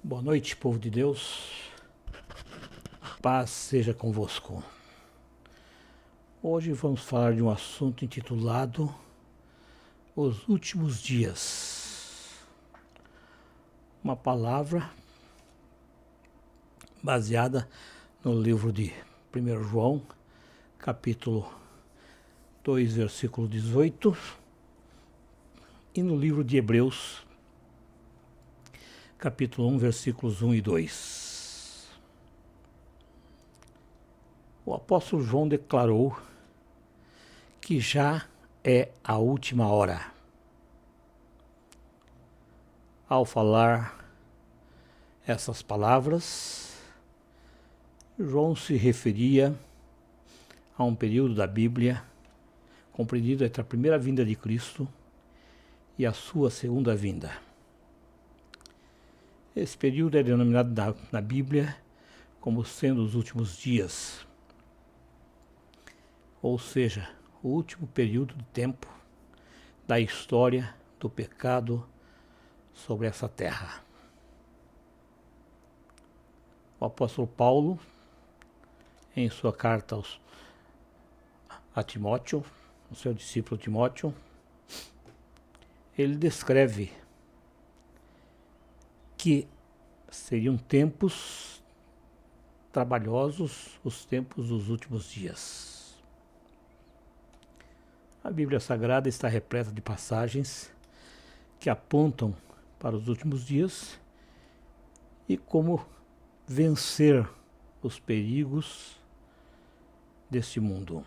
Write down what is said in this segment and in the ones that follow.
Boa noite, povo de Deus. Paz seja convosco. Hoje vamos falar de um assunto intitulado Os Últimos Dias. Uma palavra baseada no livro de 1 João, capítulo 2, versículo 18, e no livro de Hebreus, capítulo 1, versículos 1 e 2. O apóstolo João declarou que já é a última hora. Ao falar essas palavras, João se referia a um período da Bíblia compreendido entre a primeira vinda de Cristo e a sua segunda vinda. Esse período é denominado na Bíblia como sendo os últimos dias, ou seja, o último período de tempo da história do pecado sobre essa terra. O apóstolo Paulo, em sua carta a Timóteo, o seu discípulo Timóteo, ele descreve que seriam tempos trabalhosos, os tempos dos últimos dias. A Bíblia Sagrada está repleta de passagens que apontam para os últimos dias e como vencer os perigos deste mundo.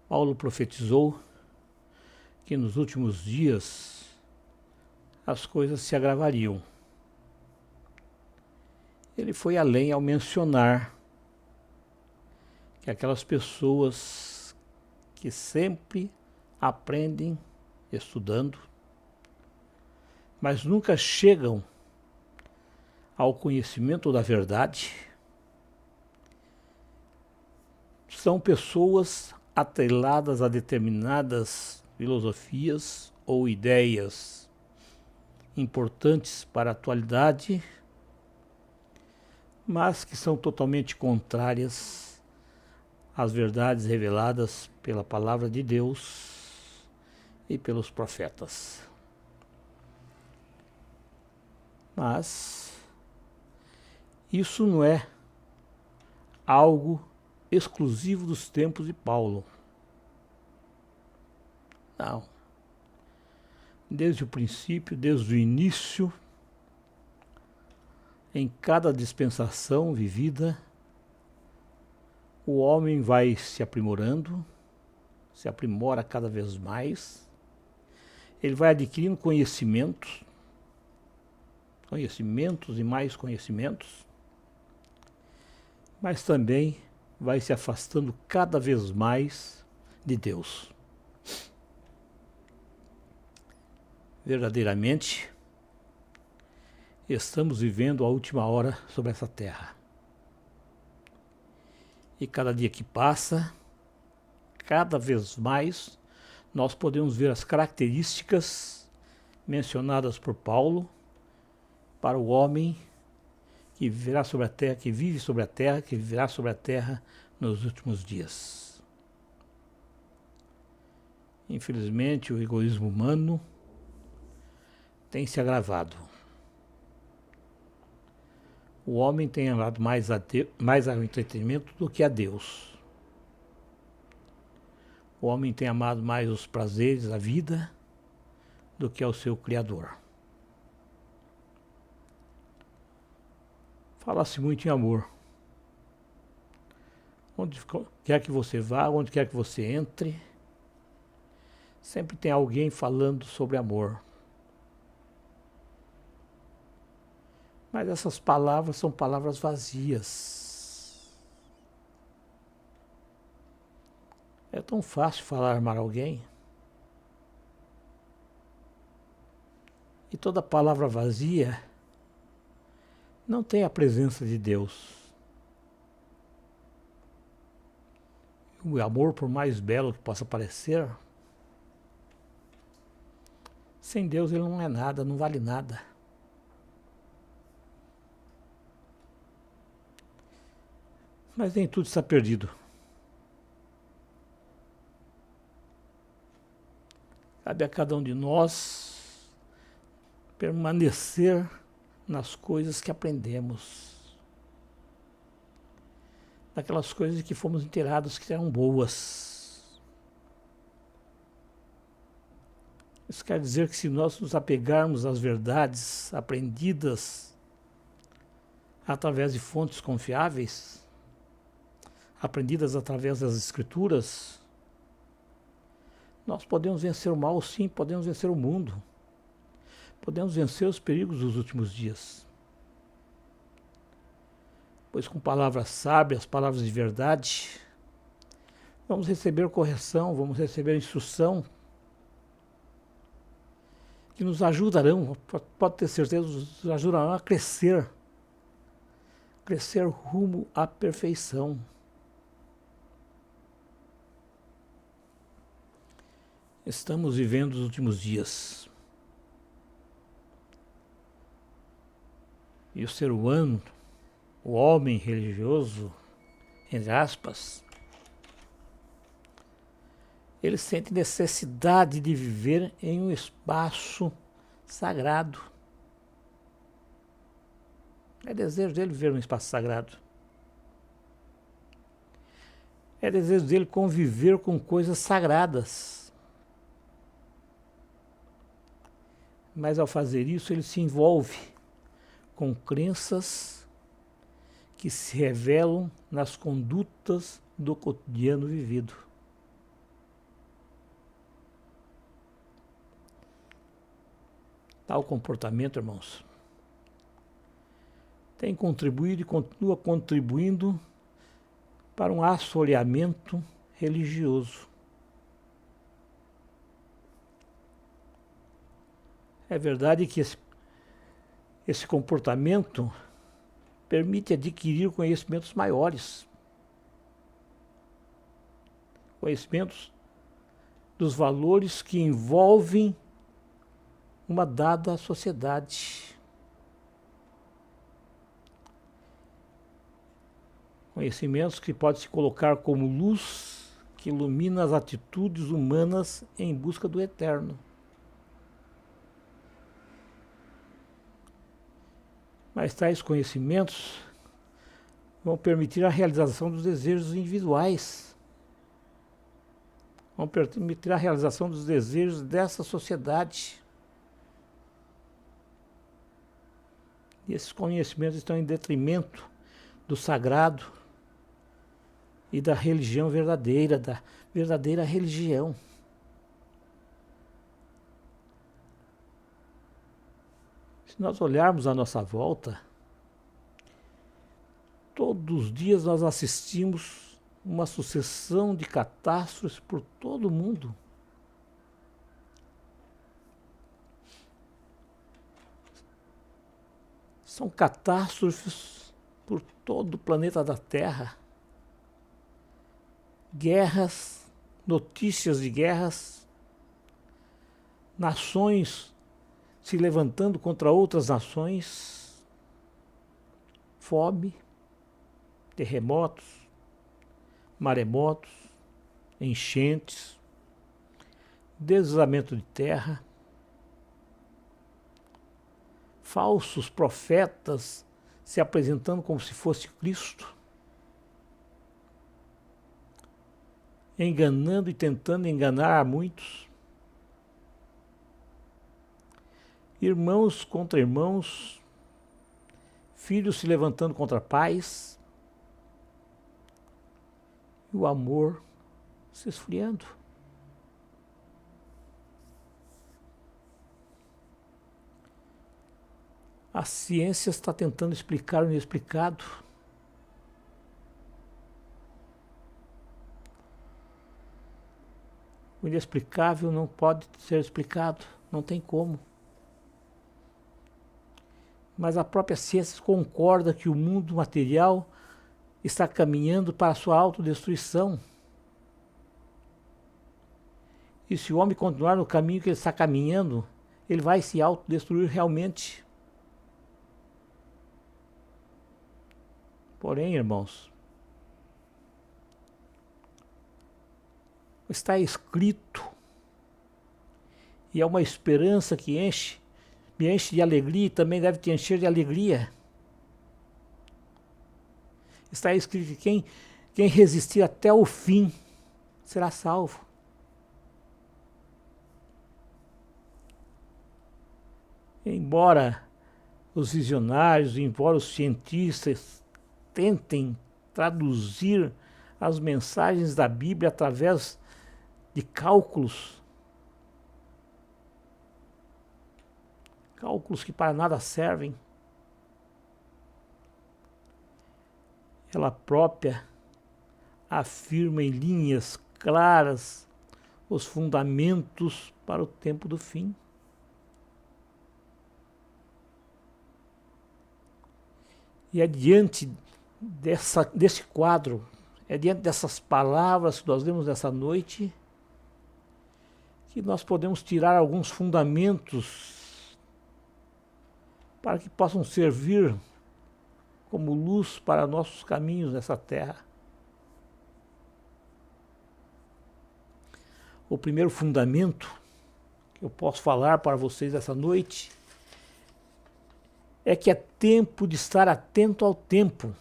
Paulo profetizou que nos últimos dias as coisas se agravariam. Ele foi além ao mencionar que aquelas pessoas que sempre aprendem estudando, mas nunca chegam ao conhecimento da verdade, são pessoas atreladas a determinadas filosofias ou ideias importantes para a atualidade, mas que são totalmente contrárias às verdades reveladas pela palavra de Deus e pelos profetas. Mas isso não é algo exclusivo dos tempos de Paulo. Não. Desde o princípio, desde o início, em cada dispensação vivida, o homem vai se aprimorando, se aprimora cada vez mais, ele vai adquirindo conhecimentos e mais conhecimentos, mas também vai se afastando cada vez mais de Deus. Verdadeiramente, estamos vivendo a última hora sobre essa terra. E cada dia que passa, cada vez mais, nós podemos ver as características mencionadas por Paulo para o homem que viverá sobre a terra, que vive sobre a terra, que viverá sobre a terra nos últimos dias. Infelizmente, o egoísmo humano tem se agravado. O homem tem amado mais ao entretenimento do que a Deus. O homem tem amado mais os prazeres da vida do que ao seu Criador. Fala-se muito em amor. Onde quer que você vá, onde quer que você entre, sempre tem alguém falando sobre amor. Mas essas palavras são palavras vazias. É tão fácil falar amar alguém. E toda palavra vazia não tem a presença de Deus. O amor, por mais belo que possa parecer, Sem Deus ele não é nada, não vale nada. Mas nem tudo está perdido. Cabe a cada um de nós permanecer nas coisas que aprendemos. Naquelas coisas que fomos inteirados que eram boas. Isso quer dizer que se nós nos apegarmos às verdades aprendidas através de fontes confiáveis, aprendidas através das Escrituras, nós podemos vencer o mal, sim, podemos vencer o mundo. Podemos vencer os perigos dos últimos dias. Pois com palavras sábias, palavras de verdade, vamos receber correção, vamos receber instrução, que nos ajudarão, pode ter certeza, nos ajudarão a crescer rumo à perfeição. Estamos vivendo os últimos dias. E o ser humano, o homem religioso, entre aspas, ele sente necessidade de viver em um espaço sagrado. É desejo dele viver num espaço sagrado. É desejo dele conviver com coisas sagradas. Mas ao fazer isso, ele se envolve com crenças que se revelam nas condutas do cotidiano vivido. Tal comportamento, irmãos, tem contribuído e continua contribuindo para um assoreamento religioso. É verdade que esse comportamento permite adquirir conhecimentos maiores, conhecimentos dos valores que envolvem uma dada sociedade. Conhecimentos que podem se colocar como luz que ilumina as atitudes humanas em busca do eterno. Mas tais conhecimentos vão permitir a realização dos desejos individuais, vão permitir a realização dos desejos dessa sociedade. E esses conhecimentos estão em detrimento do sagrado e da religião verdadeira, da verdadeira religião. Se nós olharmos à nossa volta, todos os dias nós assistimos uma sucessão de catástrofes por todo o mundo. São catástrofes por todo o planeta da Terra. Guerras, notícias de guerras, nações se levantando contra outras nações, fome, terremotos, maremotos, enchentes, deslizamento de terra, falsos profetas se apresentando como se fosse Cristo, enganando e tentando enganar a muitos, irmãos contra irmãos, filhos se levantando contra pais, e o amor se esfriando. A ciência está tentando explicar o inexplicado. O inexplicável não pode ser explicado, não tem como. Mas a própria ciência concorda que o mundo material está caminhando para a sua autodestruição. E se o homem continuar no caminho que ele está caminhando, ele vai se autodestruir realmente. Porém, irmãos, está escrito, e é uma esperança que me enche de alegria e também deve te encher de alegria. Está escrito que quem resistir até o fim será salvo. Embora os visionários, embora os cientistas tentem traduzir as mensagens da Bíblia através de cálculos que para nada servem, ela própria afirma em linhas claras os fundamentos para o tempo do fim. E é diante desse quadro, é diante dessas palavras que nós lemos nessa noite, que nós podemos tirar alguns fundamentos para que possam servir como luz para nossos caminhos nessa terra. O primeiro fundamento que eu posso falar para vocês essa noite é que é tempo de estar atento ao tempo.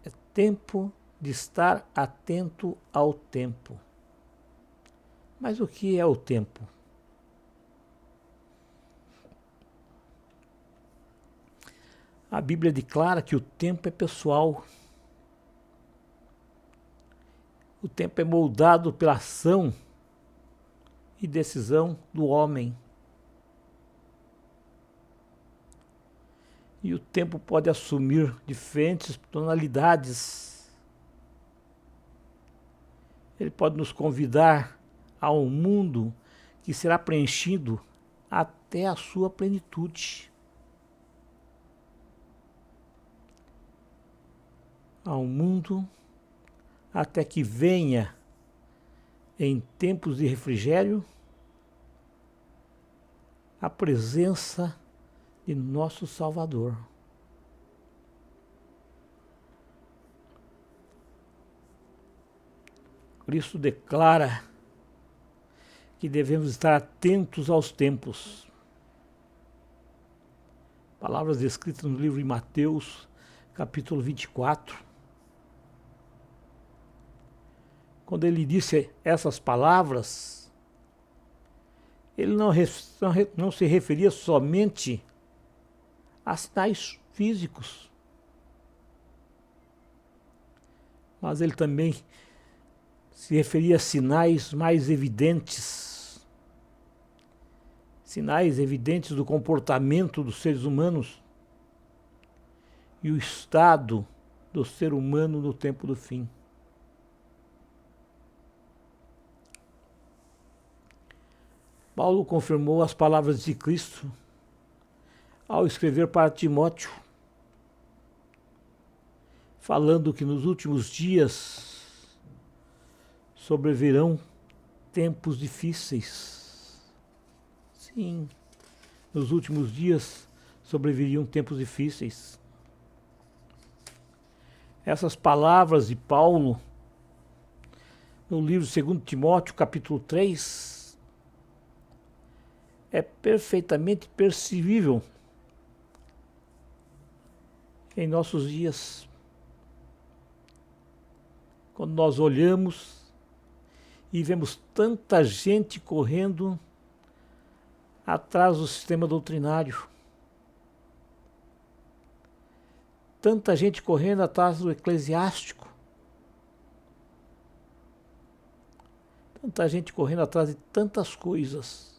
É tempo de estar atento ao tempo. Mas o que é o tempo? A Bíblia declara que o tempo é pessoal. O tempo é moldado pela ação e decisão do homem. E o tempo pode assumir diferentes tonalidades. Ele pode nos convidar a um mundo que será preenchido até a sua plenitude. A um mundo até que venha, em tempos de refrigério, a presença de nosso Salvador. Cristo declara que devemos estar atentos aos tempos. Palavras escritas no livro de Mateus, capítulo 24. Quando ele disse essas palavras, ele não se referia somente a sinais físicos, mas ele também se referia a sinais mais evidentes, sinais evidentes do comportamento dos seres humanos e o estado do ser humano no tempo do fim. Paulo confirmou as palavras de Cristo ao escrever para Timóteo, falando que nos últimos dias sobrevirão tempos difíceis. Sim, nos últimos dias sobreviriam tempos difíceis. Essas palavras de Paulo, no livro 2 Timóteo, capítulo 3, é perfeitamente percebível em nossos dias. Quando nós olhamos e vemos tanta gente correndo atrás do sistema doutrinário, tanta gente correndo atrás do eclesiástico, tanta gente correndo atrás de tantas coisas,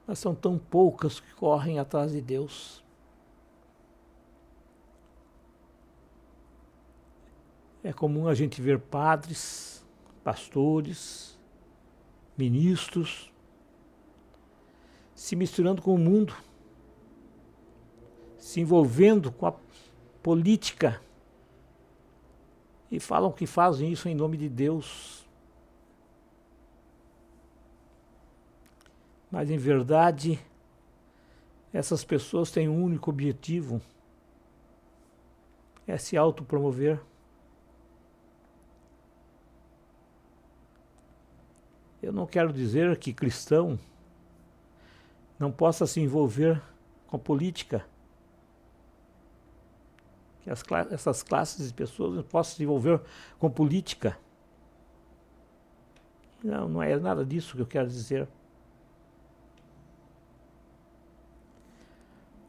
mas são tão poucas que correm atrás de Deus. É comum a gente ver padres, pastores, ministros se misturando com o mundo, se envolvendo com a política e falam que fazem isso em nome de Deus. Mas em verdade, essas pessoas têm um único objetivo: é se autopromover. Eu não quero dizer que cristão não possa se envolver com política, que essas classes de pessoas não possam se envolver com política. Não, não é nada disso que eu quero dizer.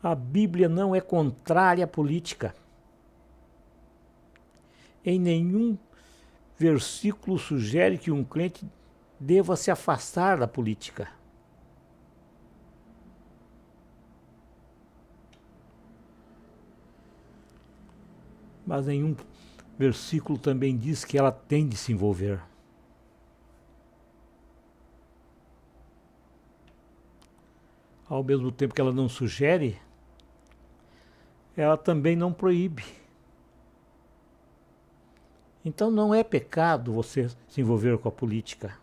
A Bíblia não é contrária à política. Em nenhum versículo sugere que um crente deva se afastar da política. Mas nenhum versículo também diz que ela tem de se envolver. Ao mesmo tempo que ela não sugere, ela também não proíbe. Então não é pecado você se envolver com a política.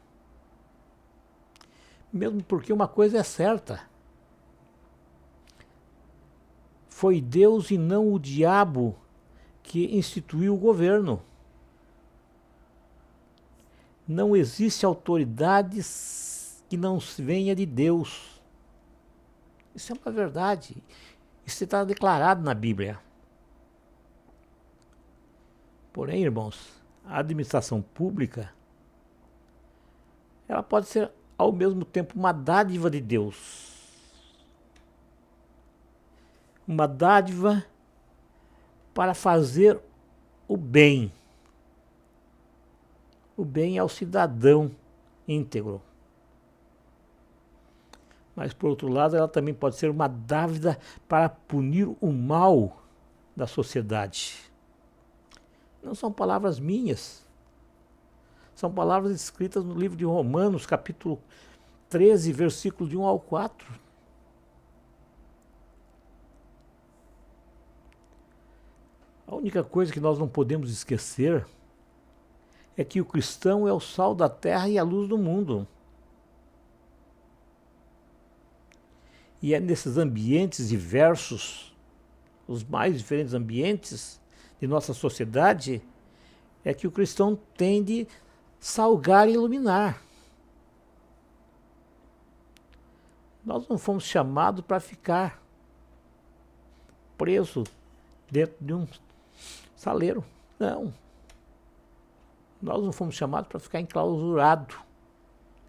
Mesmo porque uma coisa é certa: foi Deus e não o diabo que instituiu o governo. Não existe autoridade que não venha de Deus. Isso é uma verdade. Isso está declarado na Bíblia. Porém, irmãos, a administração pública, ela pode ser ao mesmo tempo uma dádiva de Deus. Uma dádiva para fazer o bem. O bem ao cidadão íntegro. Mas, por outro lado, ela também pode ser uma dádiva para punir o mal da sociedade. Não são palavras minhas. São palavras escritas no livro de Romanos, capítulo 13, versículos de 1 ao 4. A única coisa que nós não podemos esquecer é que o cristão é o sal da terra e a luz do mundo. E é nesses ambientes diversos, os mais diferentes ambientes de nossa sociedade, é que o cristão tem de salgar e iluminar. Nós não fomos chamados para ficar presos dentro de um saleiro. Não. Nós não fomos chamados para ficar enclausurado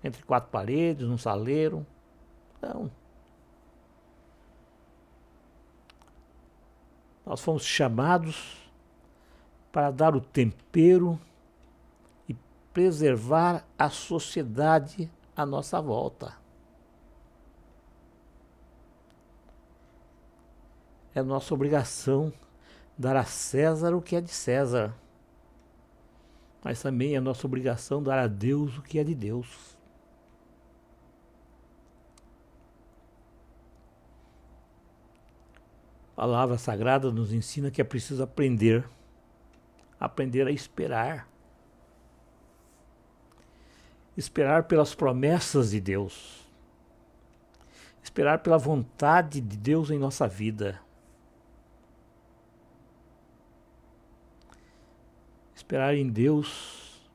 entre quatro paredes, num saleiro. Não. Nós fomos chamados para dar o tempero e preservar a sociedade à nossa volta. É nossa obrigação dar a César o que é de César, mas também é nossa obrigação dar a Deus o que é de Deus. A palavra sagrada nos ensina que é preciso aprender a esperar. Esperar pelas promessas de Deus. Esperar pela vontade de Deus em nossa vida. Esperar em Deus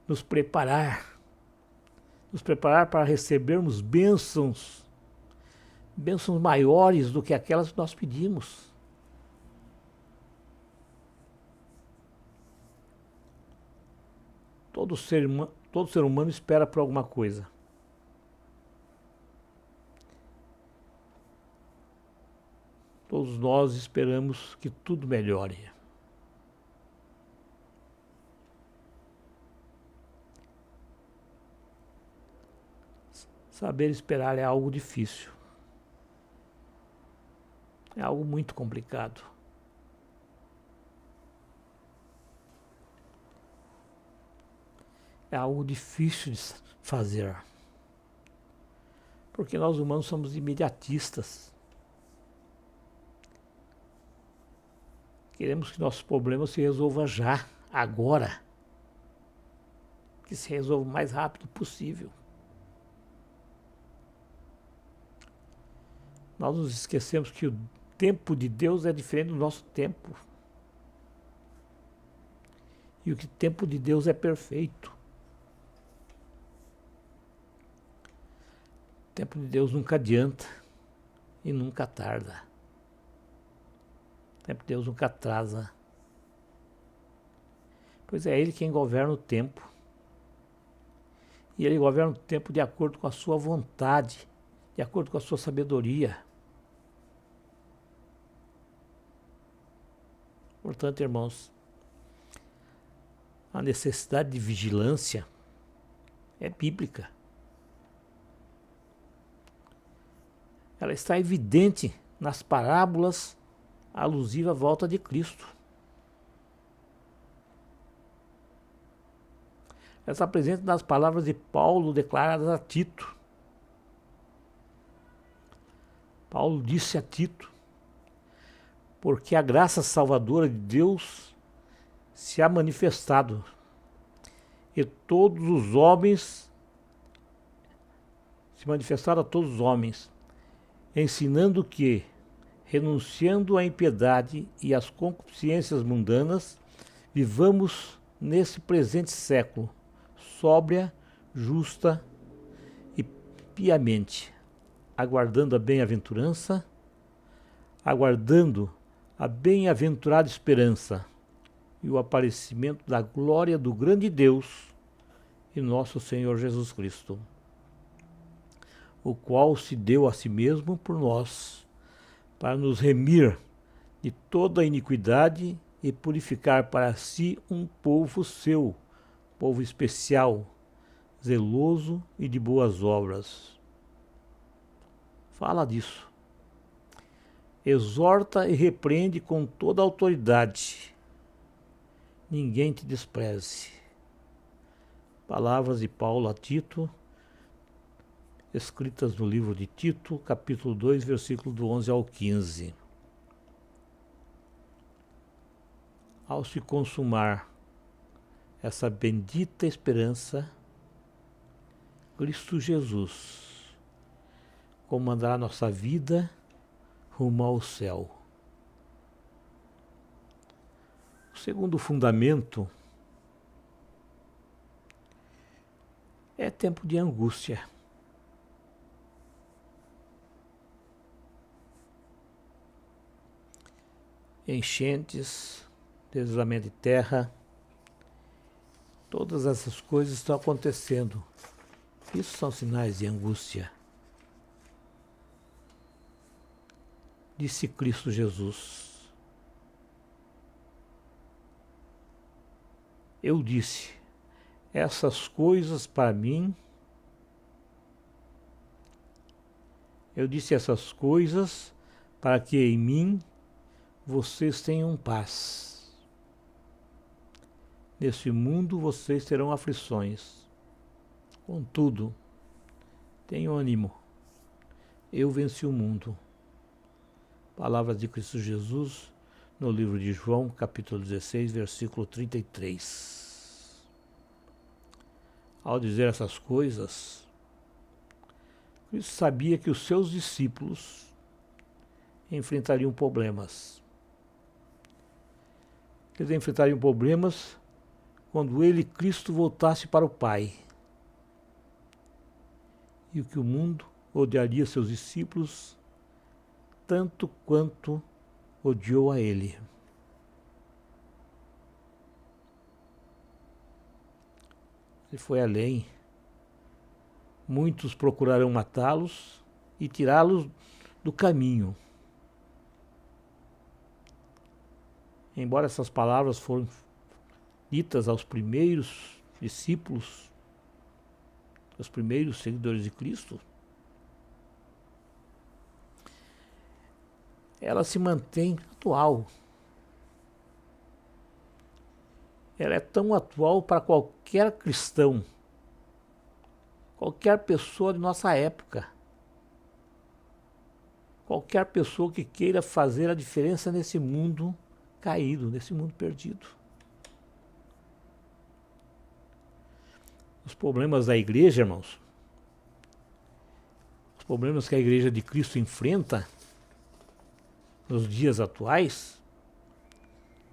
nos preparar para recebermos bênçãos maiores do que aquelas que nós pedimos. Todo ser humano espera por alguma coisa. Todos nós esperamos que tudo melhore. Saber esperar é algo difícil. É algo muito complicado. É algo difícil de fazer. Porque nós humanos somos imediatistas. Queremos que nossos problemas se resolvam já, agora. Que se resolva o mais rápido possível. Nós nos esquecemos que o tempo de Deus é diferente do nosso tempo. E o tempo de Deus é perfeito. O tempo de Deus nunca adianta e nunca tarda. O tempo de Deus nunca atrasa. Pois é Ele quem governa o tempo. E Ele governa o tempo de acordo com a sua vontade, de acordo com a sua sabedoria. Portanto, irmãos, a necessidade de vigilância é bíblica. Ela está evidente nas parábolas alusivas à volta de Cristo. Ela está presente nas palavras de Paulo declaradas a Tito. Paulo disse a Tito: porque a graça salvadora de Deus se há manifestado, e todos os homens, se manifestaram a todos os homens, ensinando que, renunciando à impiedade e às concupiscências mundanas, vivamos nesse presente século, sóbria, justa e piamente, aguardando a bem-aventurança, aguardando a bem-aventurada esperança e o aparecimento da glória do grande Deus e nosso Senhor Jesus Cristo, o qual se deu a si mesmo por nós, para nos remir de toda a iniquidade e purificar para si um povo seu, povo especial, zeloso e de boas obras. Fala disso. Exorta e repreende com toda a autoridade. Ninguém te despreze. Palavras de Paulo a Tito, escritas no livro de Tito, capítulo 2, versículo do 11 ao 15. Ao se consumar essa bendita esperança, Cristo Jesus comandará nossa vida rumo ao céu. O segundo fundamento é tempo de angústia. Enchentes, deslizamento de terra, todas essas coisas estão acontecendo. Isso são sinais de angústia. Disse Cristo Jesus: eu disse essas coisas para mim, eu disse essas coisas para que em mim vocês tenham paz. Nesse mundo vocês terão aflições. Contudo, tenham ânimo. Eu venci o mundo. Palavras de Cristo Jesus no livro de João, capítulo 16, versículo 33. Ao dizer essas coisas, Cristo sabia que os seus discípulos enfrentariam problemas. Eles enfrentariam problemas quando ele, Cristo, voltasse para o Pai. E que o mundo odiaria seus discípulos tanto quanto odiou a ele. Ele foi além. Muitos procurarão matá-los e tirá-los do caminho. Embora essas palavras foram ditas aos primeiros discípulos, aos primeiros seguidores de Cristo, ela se mantém atual. Ela é tão atual para qualquer cristão, qualquer pessoa de nossa época, qualquer pessoa que queira fazer a diferença nesse mundo caído, nesse mundo perdido. Os problemas da igreja, irmãos, os problemas que a igreja de Cristo enfrenta nos dias atuais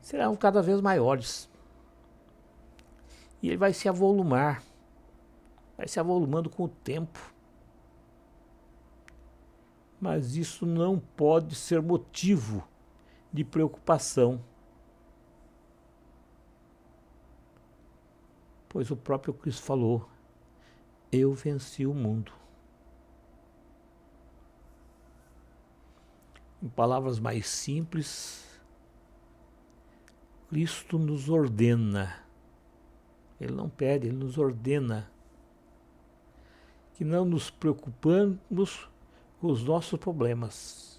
serão cada vez maiores. E ele vai se avolumar, vai se avolumando com o tempo. Mas isso não pode ser motivo de preocupação, pois o próprio Cristo falou: eu venci o mundo. Em palavras mais simples, Cristo nos ordena, Ele não pede, Ele nos ordena que não nos preocupamos com os nossos problemas.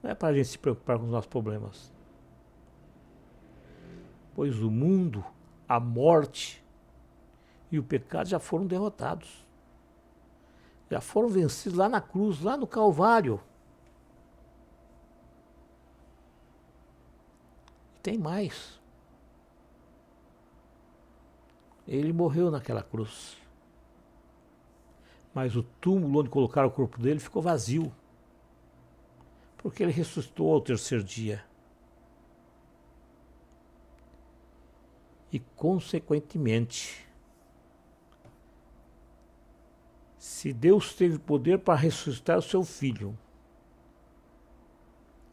Não é para a gente se preocupar com os nossos problemas, pois o mundo, a morte e o pecado já foram derrotados. Já foram vencidos lá na cruz, lá no Calvário. E tem mais. Ele morreu naquela cruz. Mas o túmulo onde colocaram o corpo dele ficou vazio, porque ele ressuscitou ao terceiro dia. E, consequentemente, se Deus teve poder para ressuscitar o seu Filho,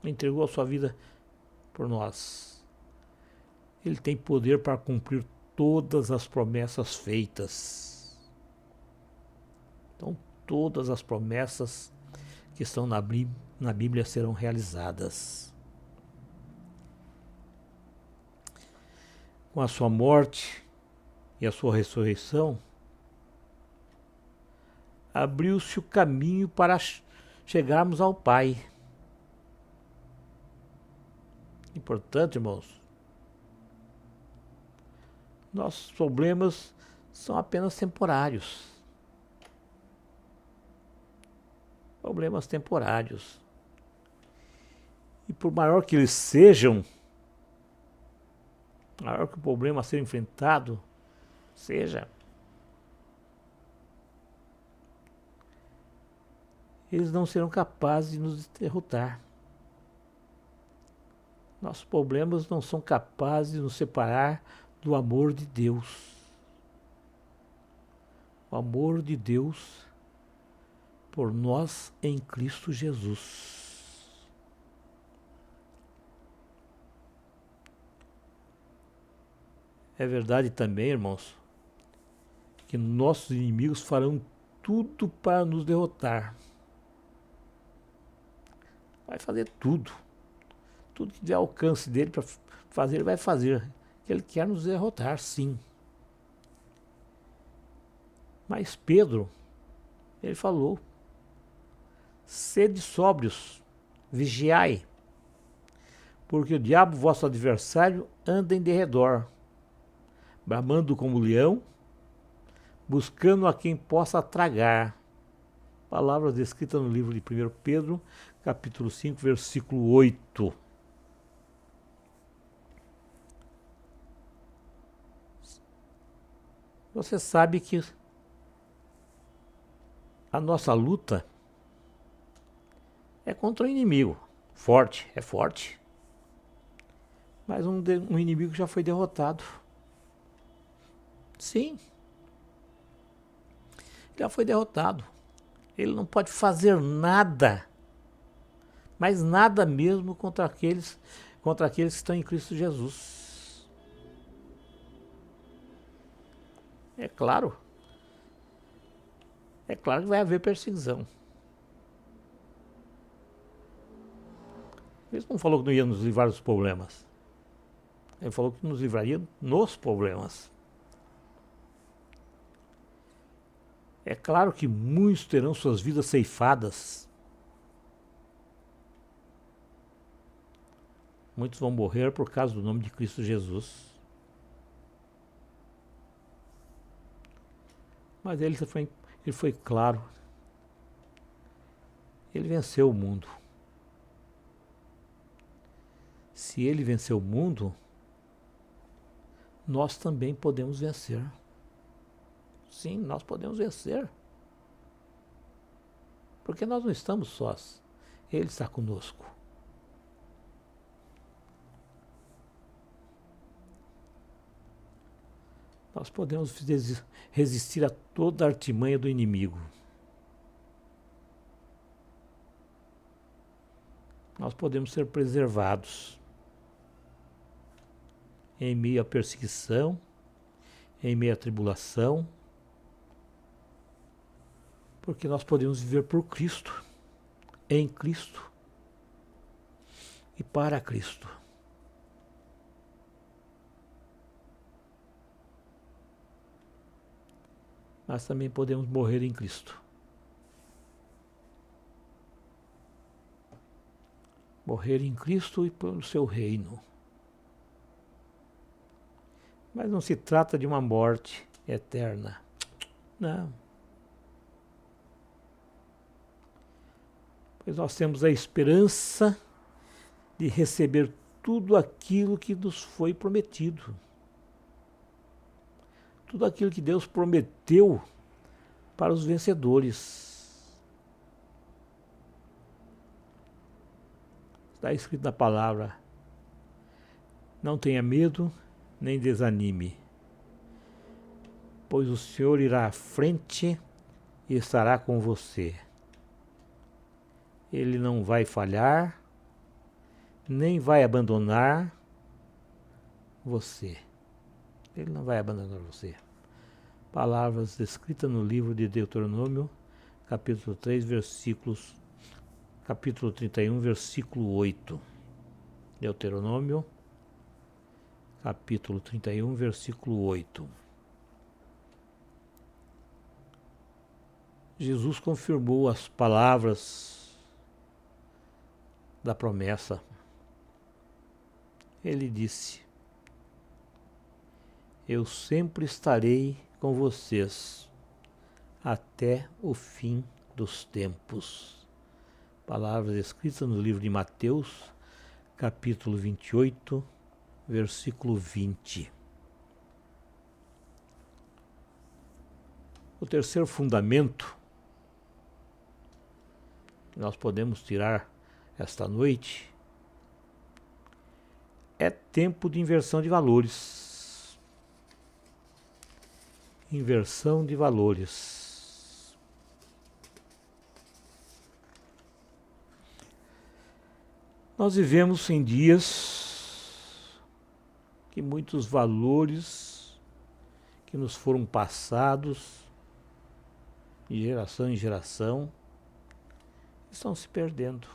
entregou a sua vida por nós, Ele tem poder para cumprir todas as promessas feitas. Então, todas as promessas que estão na Bíblia serão realizadas. Com a sua morte e a sua ressurreição, abriu-se o caminho para chegarmos ao Pai. Importante, irmãos. Nossos problemas são apenas temporários. Problemas temporários. E por maior que eles sejam, maior que o problema a ser enfrentado seja, eles não serão capazes de nos derrotar. Nossos problemas não são capazes de nos separar do amor de Deus. O amor de Deus por nós em Cristo Jesus. É verdade também, irmãos, que nossos inimigos farão tudo para nos derrotar. Vai fazer tudo. Tudo que der alcance dele para fazer, ele vai fazer. Ele quer nos derrotar, sim. Mas Pedro, ele falou: sede sóbrios, vigiai, porque o diabo, vosso adversário, anda em derredor, bramando como leão, buscando a quem possa tragar. Palavras descritas no livro de 1 Pedro, capítulo 5, versículo 8. Você sabe que a nossa luta é contra um inimigo forte, é forte. Mas um inimigo já foi derrotado. Sim. Já foi derrotado. Ele não pode fazer nada, mas nada mesmo contra aqueles que estão em Cristo Jesus. É claro. É claro que vai haver perseguição. Ele não falou que não ia nos livrar dos problemas. Ele falou que nos livraria nos problemas. É claro que muitos terão suas vidas ceifadas. Muitos vão morrer por causa do nome de Cristo Jesus. Mas ele foi claro. Ele venceu o mundo. Se ele venceu o mundo, nós também podemos vencer. Sim, nós podemos vencer. Porque nós não estamos sós. Ele está conosco. Nós podemos resistir a toda a artimanha do inimigo. Nós podemos ser preservados em meio à perseguição, em meio à tribulação, porque nós podemos viver por Cristo, em Cristo e para Cristo. Mas também podemos morrer em Cristo. Morrer em Cristo e pelo seu reino. Mas não se trata de uma morte eterna. Não. Pois nós temos a esperança de receber tudo aquilo que nos foi prometido. Tudo aquilo que Deus prometeu para os vencedores. Está escrito na palavra: não tenha medo nem desanime, pois o Senhor irá à frente e estará com você. Ele não vai falhar, nem vai abandonar você. Ele não vai abandonar você. Palavras escritas no livro de Deuteronômio, capítulo 3, capítulo 31, versículo 8. Deuteronômio, capítulo 31, versículo 8. Jesus confirmou as palavras da promessa. Ele disse: eu sempre estarei com vocês até o fim dos tempos. Palavras escritas no livro de Mateus, capítulo 28, versículo 20. O terceiro fundamento que nós podemos tirar esta noite é tempo de inversão de valores. Inversão de valores. Nós vivemos em dias que muitos valores que nos foram passados de geração em geração estão se perdendo.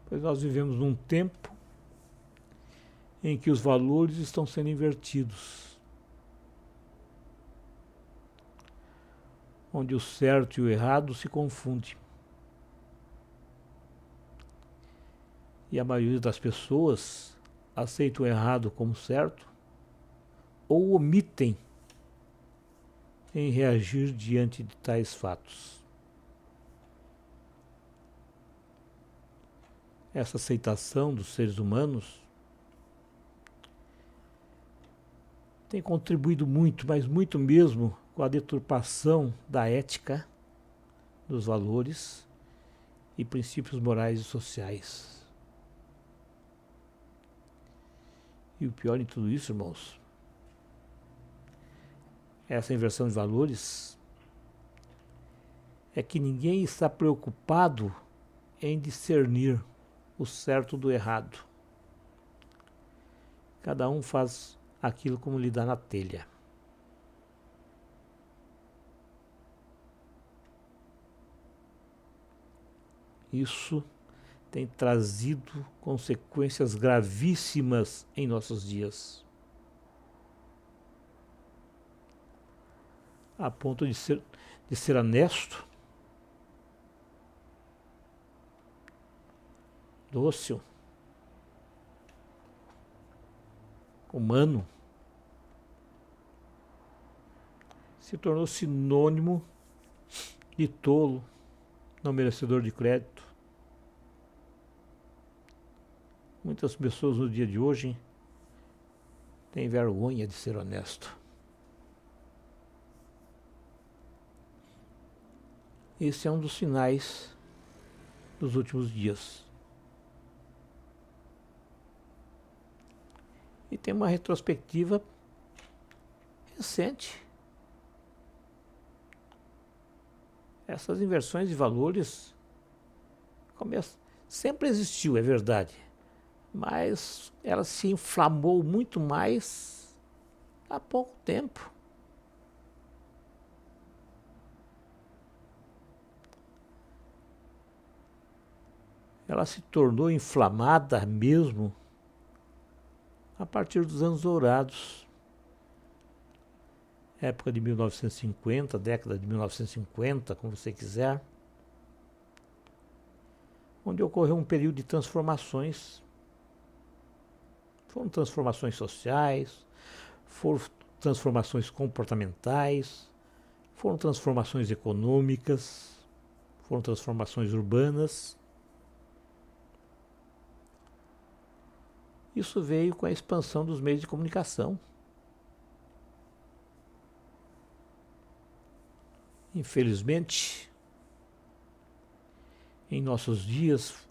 Pois nós vivemos num tempo em que os valores estão sendo invertidos, onde o certo e o errado se confundem. E a maioria das pessoas aceita o errado como certo ou omitem em reagir diante de tais fatos. Essa aceitação dos seres humanos tem contribuído muito, mas muito mesmo, com a deturpação da ética, dos valores e princípios morais e sociais. E o pior em tudo isso, irmãos, essa inversão de valores, é que ninguém está preocupado em discernir o certo do errado. Cada um faz aquilo como lhe dá na telha. Isso tem trazido consequências gravíssimas em nossos dias, a ponto de ser honesto, dócil, humano, se tornou sinônimo de tolo, não merecedor de crédito. Muitas pessoas no dia de hoje têm vergonha de ser honesto. Esse é um dos sinais dos últimos dias. E tem uma retrospectiva recente. Essas inversões de valores sempre existiu, é verdade, mas ela se inflamou muito mais há pouco tempo. Ela se tornou inflamada mesmo a partir dos anos dourados, época de 1950, década de 1950, como você quiser, onde ocorreu um período de transformações. Foram transformações sociais, foram transformações comportamentais, foram transformações econômicas, foram transformações urbanas. Isso veio com a expansão dos meios de comunicação. Infelizmente, em nossos dias,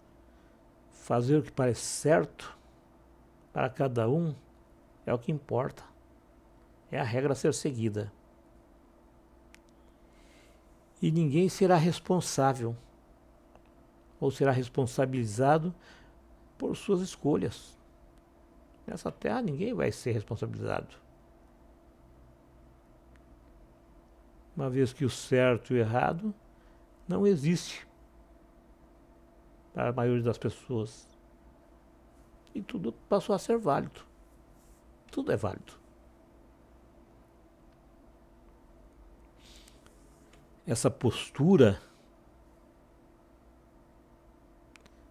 fazer o que parece certo para cada um é o que importa. É a regra a ser seguida. E ninguém será responsável ou será responsabilizado por suas escolhas. Nessa terra ninguém vai ser responsabilizado. Uma vez que o certo e o errado não existe para a maioria das pessoas. E tudo passou a ser válido. Tudo é válido. Essa postura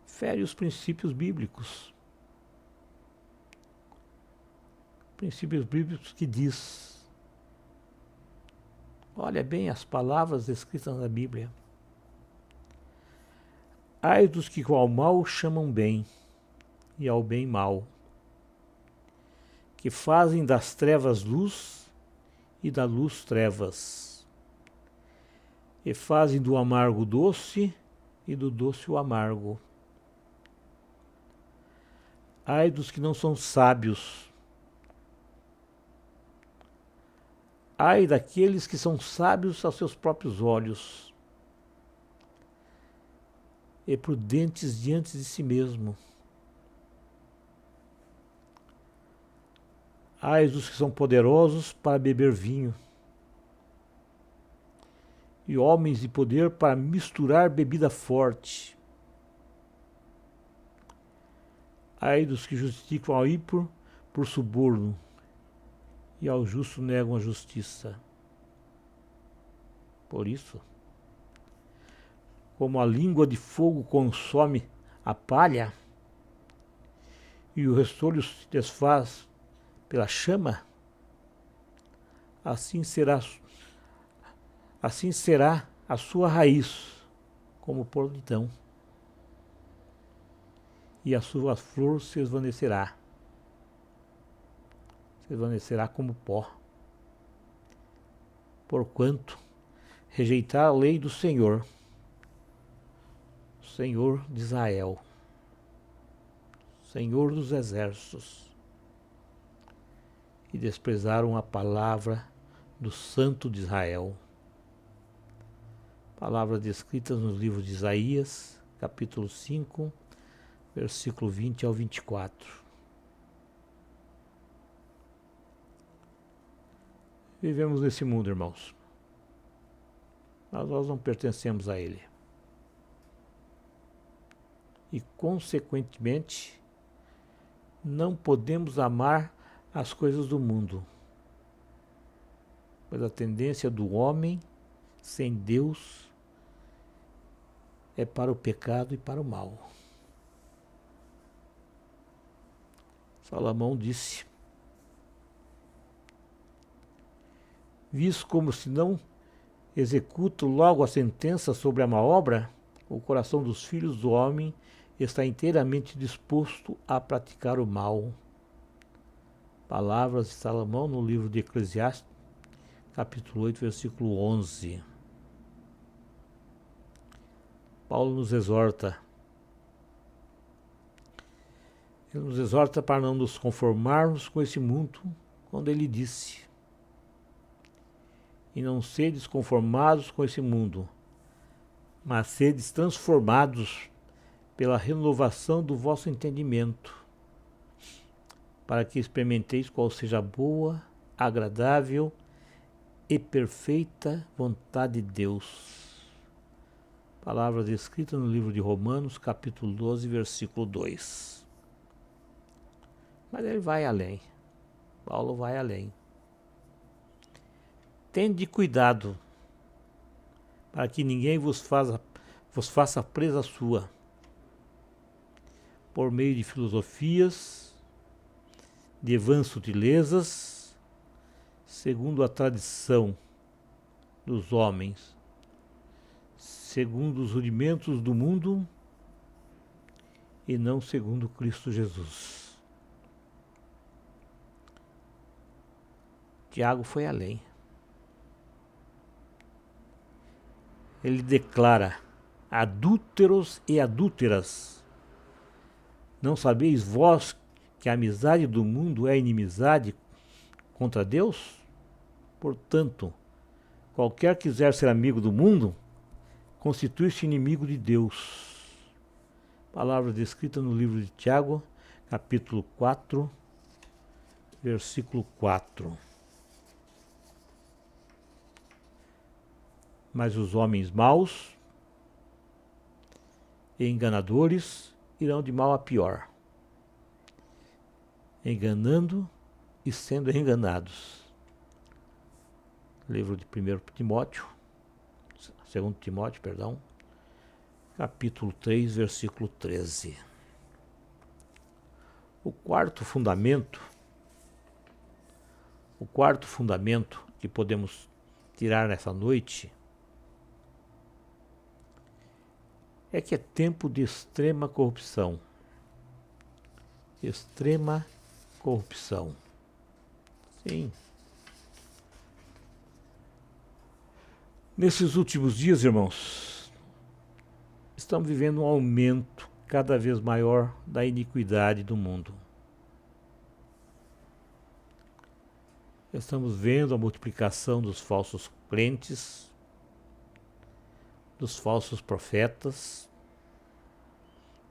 fere os princípios bíblicos. Princípios bíblicos que diz: olha bem as palavras escritas na Bíblia. Ai dos que ao mal chamam bem, e ao bem mal, que fazem das trevas luz e da luz trevas, e fazem do amargo doce e do doce o amargo. Ai dos que não são sábios, ai daqueles que são sábios aos seus próprios olhos e prudentes diante de si mesmo. Ai dos que são poderosos para beber vinho e homens de poder para misturar bebida forte. Ai dos que justificam ao ímpio por suborno e ao justo negam a justiça. Por isso, como a língua de fogo consome a palha e o restolho se desfaz pela chama, assim será a sua raiz como podridão, e a sua flor se esvanecerá como pó. Porquanto rejeitar a lei do Senhor de Israel, Senhor dos exércitos, e desprezaram a palavra do Santo de Israel. Palavras descritas nos livros de Isaías, capítulo 5, versículo 20 ao 24. Vivemos nesse mundo, irmãos, mas nós não pertencemos a ele. E, consequentemente, não podemos amar as coisas do mundo, pois a tendência do homem sem Deus é para o pecado e para o mal. Salomão disse: visto como se não executo logo a sentença sobre a má obra, o coração dos filhos do homem está inteiramente disposto a praticar o mal. Palavras de Salomão no livro de Eclesiastes, capítulo 8, versículo 11. Paulo nos exorta. Ele nos exorta para não nos conformarmos com esse mundo, quando ele disse: e não sedes conformados com esse mundo, mas sedes transformados pela renovação do vosso entendimento, para que experimenteis qual seja a boa, agradável e perfeita vontade de Deus. Palavras escritas no livro de Romanos, capítulo 12, versículo 2. Mas ele vai além. Paulo vai além. Tende cuidado, para que ninguém vos faça presa sua, por meio de filosofias, de vãs sutilezas, segundo a tradição dos homens, segundo os rudimentos do mundo, e não segundo Cristo Jesus. Tiago foi além. Ele declara: adúlteros e adúlteras, não sabeis vós que a amizade do mundo é inimizade contra Deus? Portanto, qualquer que quiser ser amigo do mundo, constitui-se inimigo de Deus. Palavras descritas no livro de Tiago, capítulo 4, versículo 4. Mas os homens maus e enganadores irão de mal a pior, enganando e sendo enganados. Livro de 2 Timóteo, capítulo 3, versículo 13. O quarto fundamento que podemos tirar nessa noite é que é tempo de extrema corrupção. Extrema corrupção. Sim. Nesses últimos dias, irmãos, estamos vivendo um aumento cada vez maior da iniquidade do mundo. Estamos vendo a multiplicação dos falsos crentes, dos falsos profetas,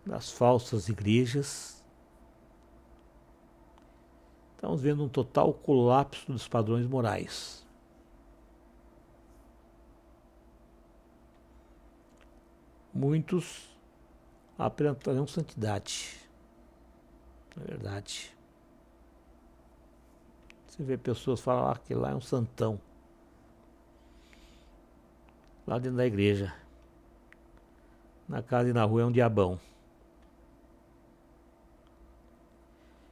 das falsas igrejas. Estamos vendo um total colapso dos padrões morais. Muitos apresentarão santidade. É verdade. Você vê pessoas falar que lá é um santão. Lá dentro da igreja. Na casa e na rua é um diabão.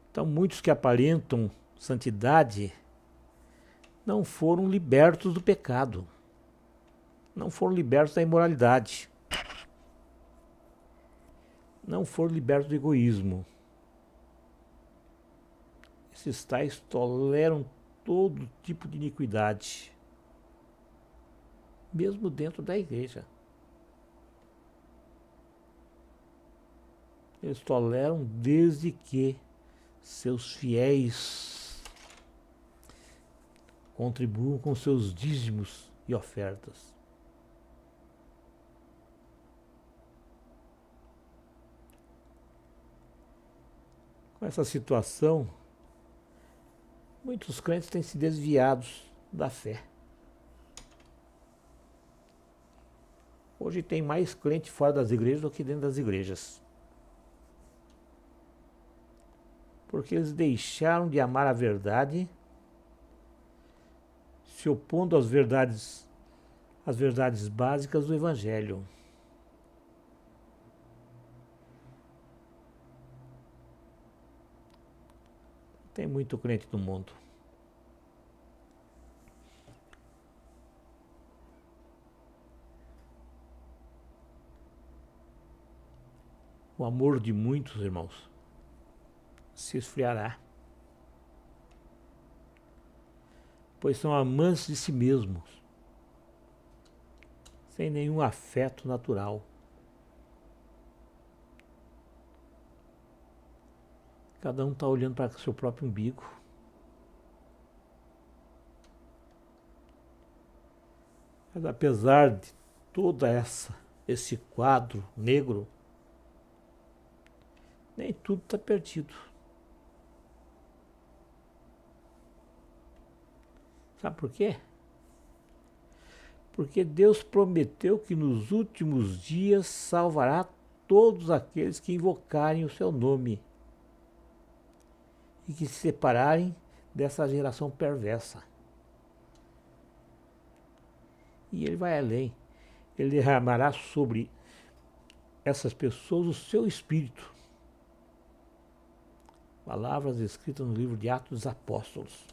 Então muitos que aparentam santidade não foram libertos do pecado. Não foram libertos da imoralidade. Não foram libertos do egoísmo. Esses tais toleram todo tipo de iniquidade, mesmo dentro da igreja. Eles toleram desde que seus fiéis contribuam com seus dízimos e ofertas. Com essa situação, muitos crentes têm se desviado da fé. Hoje tem mais crente fora das igrejas do que dentro das igrejas. Porque eles deixaram de amar a verdade, se opondo às verdades básicas do Evangelho. Tem muito crente no mundo. o amor de muitos, irmãos, se esfriará, pois são amantes de si mesmos, sem nenhum afeto natural. Cada um está olhando para o seu próprio umbigo. Mas apesar de toda esse quadro negro, nem tudo está perdido. Sabe por quê? Porque Deus prometeu que nos últimos dias salvará todos aqueles que invocarem o seu nome e que se separarem dessa geração perversa. E ele vai além. Ele derramará sobre essas pessoas o seu espírito. Palavras escritas no livro de Atos dos Apóstolos,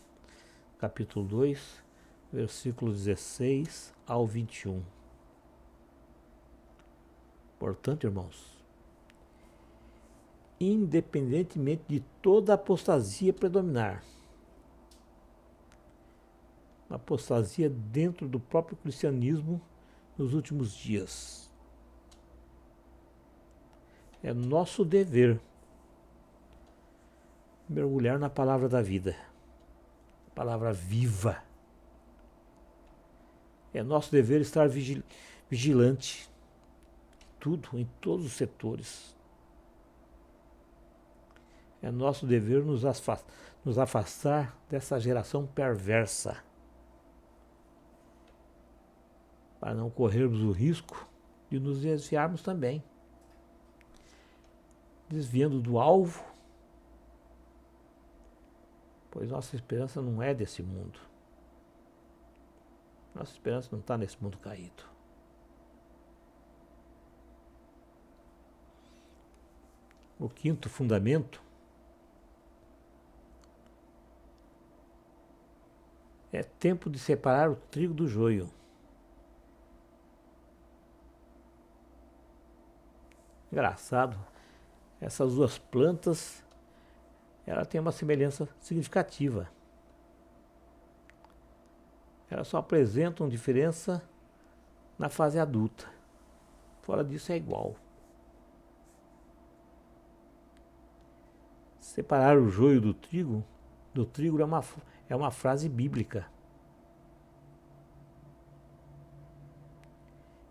capítulo 2, versículos 16 ao 21. Portanto, irmãos, independentemente de toda apostasia predominar, apostasia dentro do próprio cristianismo nos últimos dias, é nosso dever mergulhar na palavra da vida, palavra viva. É nosso dever estar vigilante, em todos os setores. É nosso dever nos afastar dessa geração perversa, para não corrermos o risco de nos desviarmos também, desviando do alvo, pois nossa esperança não é desse mundo. Nossa esperança não está nesse mundo caído. O quinto fundamento é tempo de separar o trigo do joio. Engraçado, essas duas plantas, ela tem uma semelhança significativa. Elas só apresentam diferença na fase adulta. Fora disso é igual. Separar o joio do trigo é uma frase bíblica.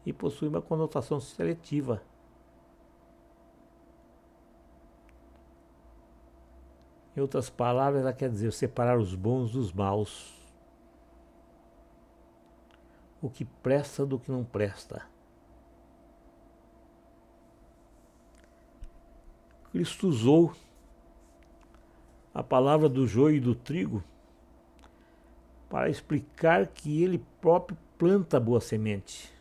E possui uma conotação seletiva. Em outras palavras, ela quer dizer separar os bons dos maus. O que presta do que não presta. Cristo usou a palavra do joio e do trigo para explicar que ele próprio planta a boa semente.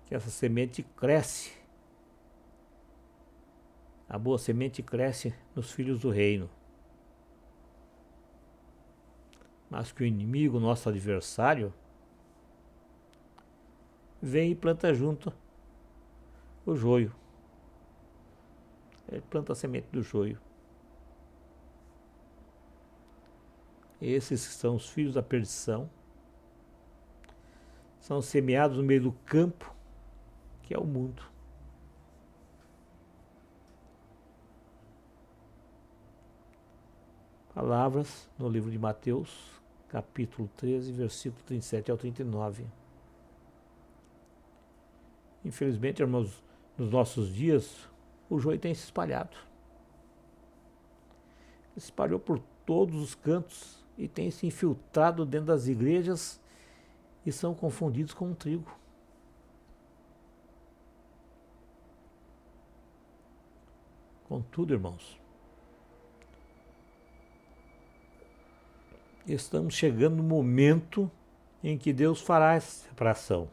Que essa semente cresce. A boa semente cresce nos filhos do reino. Mas que o inimigo, nosso adversário, vem e planta junto o joio. Ele planta a semente do joio. Esses são os filhos da perdição. São semeados no meio do campo, que é o mundo. Palavras no livro de Mateus, capítulo 13, versículo 37 ao 39. Infelizmente, irmãos, nos nossos dias, o joio tem se espalhado. Se espalhou por todos os cantos e tem se infiltrado dentro das igrejas e são confundidos com o trigo. Contudo, irmãos, estamos chegando no momento em que Deus fará essa separação.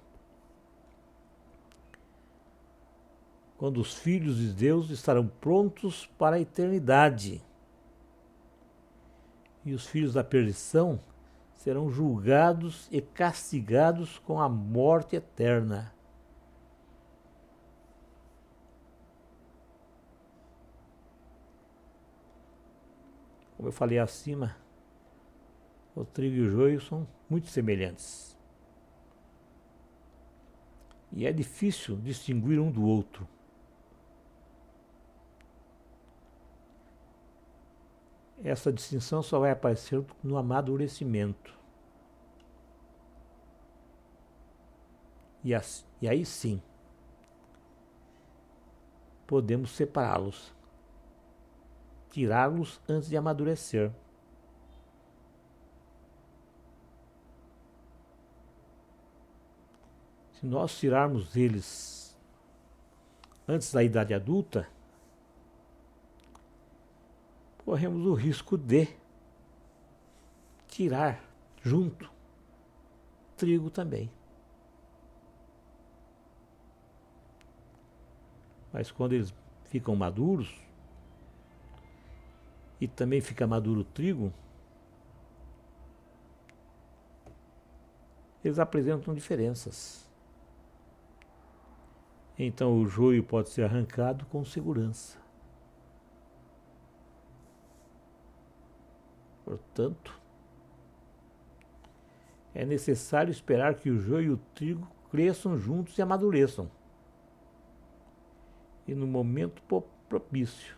Quando os filhos de Deus estarão prontos para a eternidade. E os filhos da perdição serão julgados e castigados com a morte eterna. Como eu falei acima, o trigo e o joio são muito semelhantes. E é difícil distinguir um do outro. Essa distinção só vai aparecer no amadurecimento. E aí sim, podemos separá-los, tirá-los antes de amadurecer. Se nós tirarmos eles antes da idade adulta, corremos o risco de tirar junto trigo também. Mas quando eles ficam maduros, e também fica maduro o trigo, eles apresentam diferenças. Então o joio pode ser arrancado com segurança. Portanto, é necessário esperar que o joio e o trigo cresçam juntos e amadureçam. E no momento propício,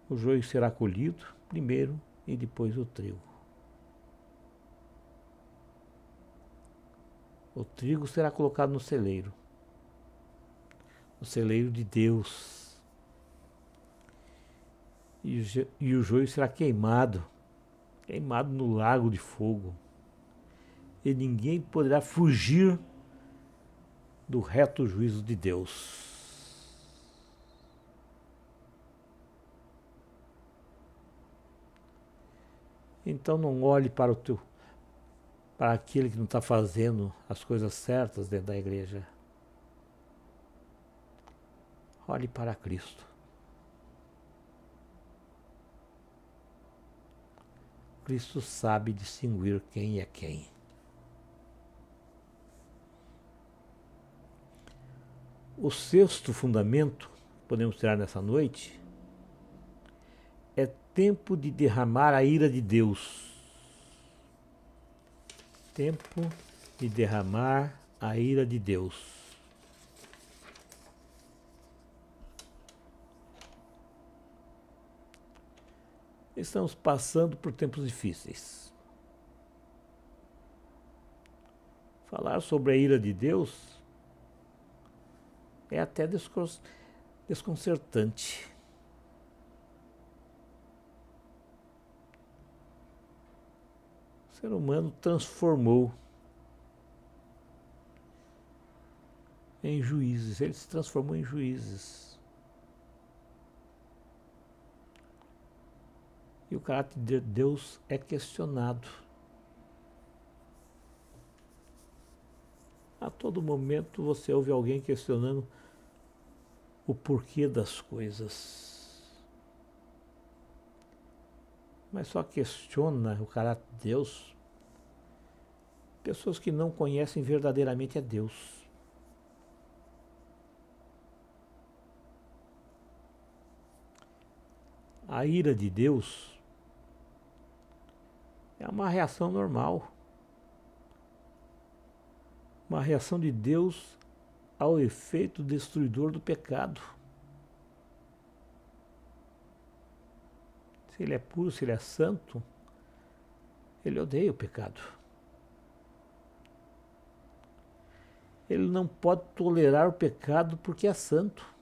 o joio será colhido primeiro e depois o trigo. O trigo será colocado no celeiro de Deus. E o joio será queimado no lago de fogo. E ninguém poderá fugir do reto juízo de Deus. Então não olhe para aquele que não está fazendo as coisas certas dentro da igreja. Olhe para Cristo. Cristo sabe distinguir quem é quem. O sexto fundamento que podemos tirar nessa noite é tempo de derramar a ira de Deus. Tempo de derramar a ira de Deus. Estamos passando por tempos difíceis. Falar sobre a ira de Deus é até desconcertante. O ser humano transformou em juízes, ele se transformou em juízes. E o caráter de Deus é questionado. A todo momento você ouve alguém questionando o porquê das coisas. Mas só questiona o caráter de Deus pessoas que não conhecem verdadeiramente a Deus. A ira de Deus é uma reação normal. Uma reação de Deus ao efeito destruidor do pecado. Se ele é puro, se ele é santo, ele odeia o pecado. Ele não pode tolerar o pecado porque é santo.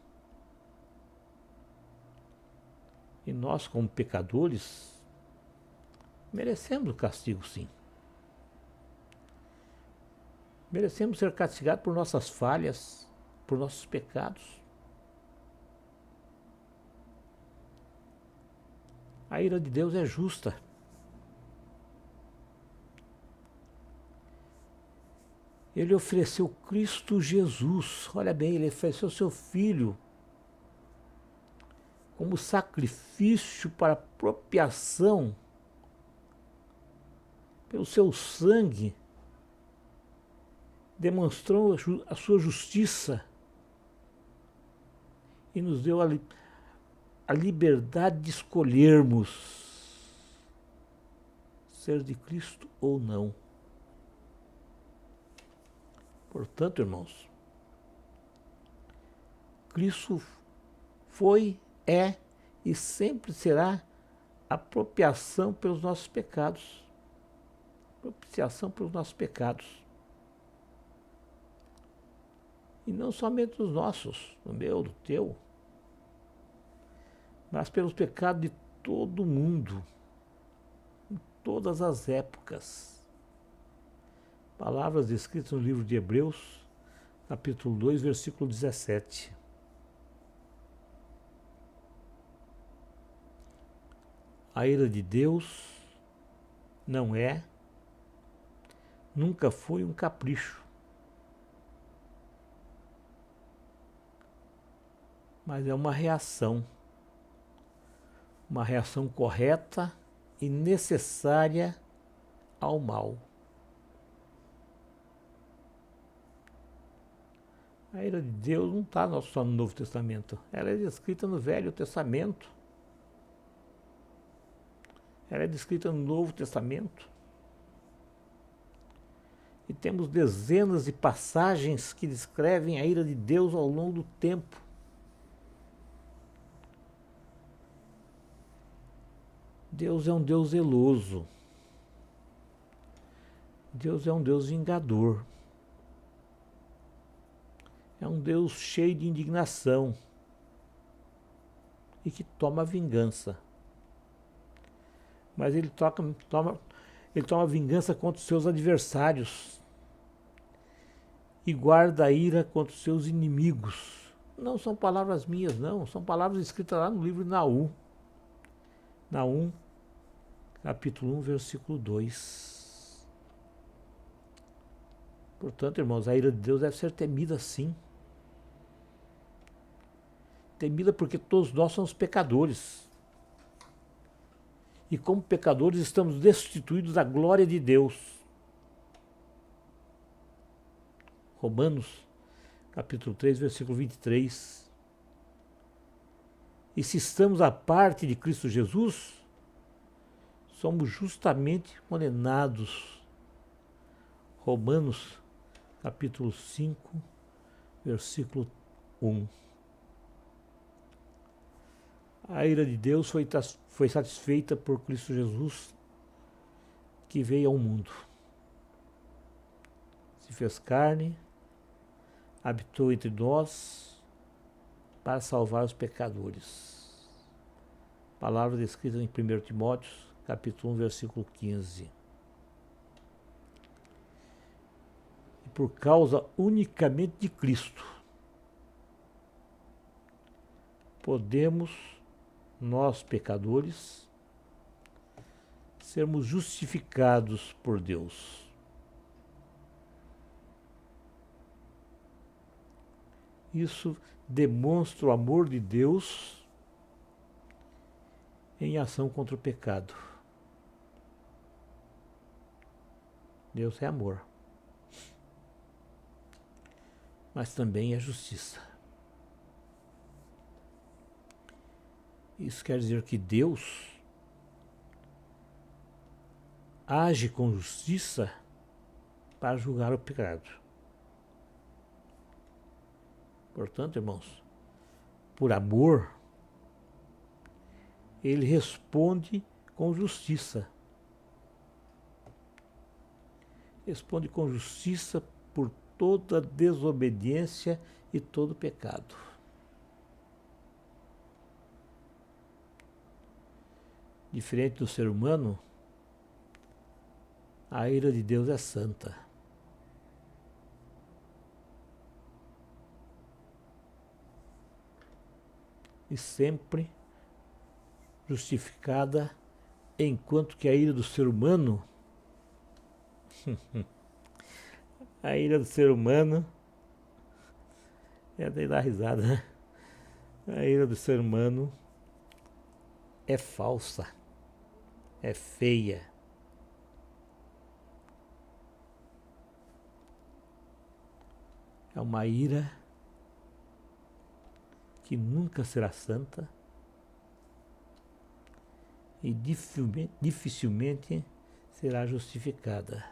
E nós, como pecadores, merecemos o castigo, sim. Merecemos ser castigados por nossas falhas, por nossos pecados. A ira de Deus é justa. Ele ofereceu Cristo Jesus. Olha bem, ele ofereceu seu Filho como sacrifício para pelo seu sangue, demonstrou a sua justiça e nos deu a liberdade de escolhermos ser de Cristo ou não. Portanto, irmãos, Cristo foi, é e sempre será a propiciação pelos nossos pecados. Propiciação pelos nossos pecados. E não somente os nossos, do meu, do teu, mas pelos pecados de todo mundo, em todas as épocas. Palavras escritas no livro de Hebreus, capítulo 2, versículo 17. A ira de Deus não é, nunca foi um capricho, mas é uma reação correta e necessária ao mal. A ira de Deus não está só no Novo Testamento, ela é descrita no Velho Testamento. Ela é descrita no Novo Testamento. E temos dezenas de passagens que descrevem a ira de Deus ao longo do tempo. Deus é um Deus zeloso. Deus é um Deus vingador. É um Deus cheio de indignação e que toma vingança. Mas ele toma vingança contra os seus adversários e guarda a ira contra os seus inimigos. Não são palavras minhas, não. São palavras escritas lá no livro de Naum. Naum, capítulo 1, versículo 2. Portanto, irmãos, a ira de Deus deve ser temida sim. Temida porque todos nós somos pecadores. E como pecadores estamos destituídos da glória de Deus. Romanos, capítulo 3, versículo 23. E se estamos à parte de Cristo Jesus, somos justamente condenados. Romanos, capítulo 5, versículo 1. A ira de Deus foi satisfeita por Cristo Jesus, que veio ao mundo. Se fez carne, habitou entre nós para salvar os pecadores. Palavra descrita em 1 Timóteo, capítulo 1, versículo 15. E por causa unicamente de Cristo, podemos, nós pecadores, sermos justificados por Deus. Isso demonstra o amor de Deus em ação contra o pecado. Deus é amor, mas também é justiça. Isso quer dizer que Deus age com justiça para julgar o pecado. Portanto, irmãos, por amor, ele responde com justiça. Responde com justiça por toda desobediência e todo pecado. Diferente do ser humano, a ira de Deus é santa. E sempre justificada, enquanto que a ira do ser humano, a ira do ser humano, é de dar risada, né? A ira do ser humano é falsa, é feia. uma ira que nunca será santa e dificilmente será justificada,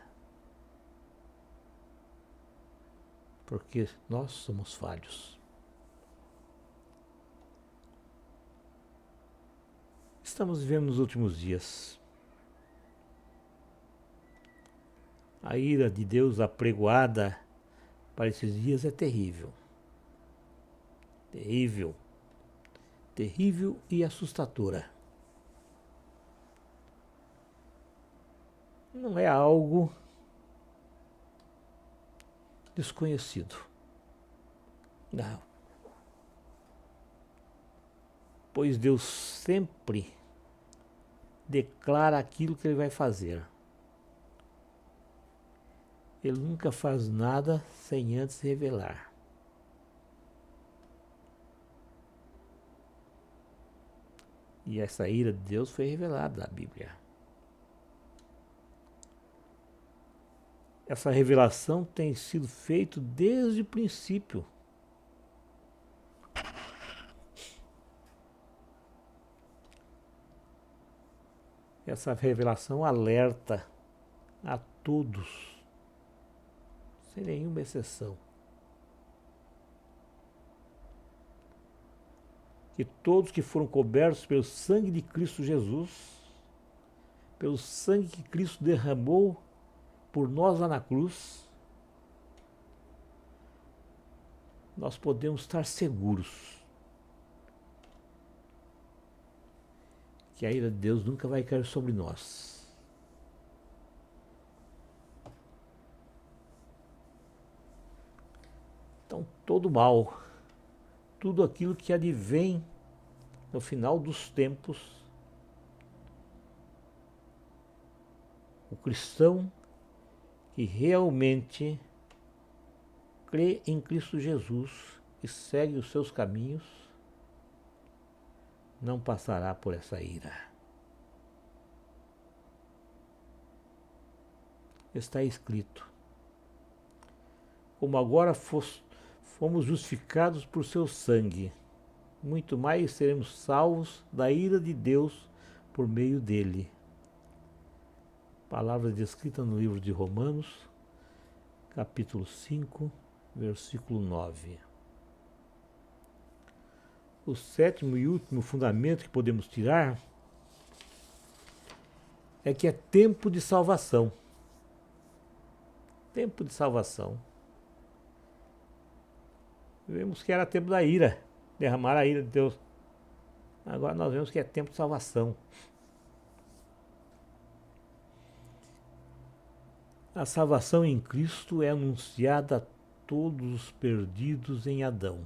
porque nós somos falhos. Estamos vivendo nos últimos dias. A ira de Deus apregoada para esses dias é terrível. Terrível. Terrível e assustadora. Não é algo desconhecido. Não. Pois Deus sempre declara aquilo que Ele vai fazer. Ele nunca faz nada sem antes revelar. E essa ira de Deus foi revelada na Bíblia. Essa revelação tem sido feita desde o princípio. Essa revelação alerta a todos, sem nenhuma exceção, que todos que foram cobertos pelo sangue de Cristo Jesus, pelo sangue que Cristo derramou por nós lá na cruz, nós podemos estar seguros que a ira de Deus nunca vai cair sobre nós. Então, todo mal, tudo aquilo que advém no final dos tempos, o cristão que realmente crê em Cristo Jesus e segue os seus caminhos, não passará por essa ira. Está escrito: como agora fomos justificados por seu sangue, muito mais seremos salvos da ira de Deus por meio dele. Palavra descrita no livro de Romanos, capítulo 5, versículo 9. O sétimo e último fundamento que podemos tirar é que é tempo de salvação. Tempo de salvação. Vemos que era tempo da ira, derramar a ira de Deus. Agora nós vemos que é tempo de salvação. A salvação em Cristo é anunciada a todos os perdidos em Adão.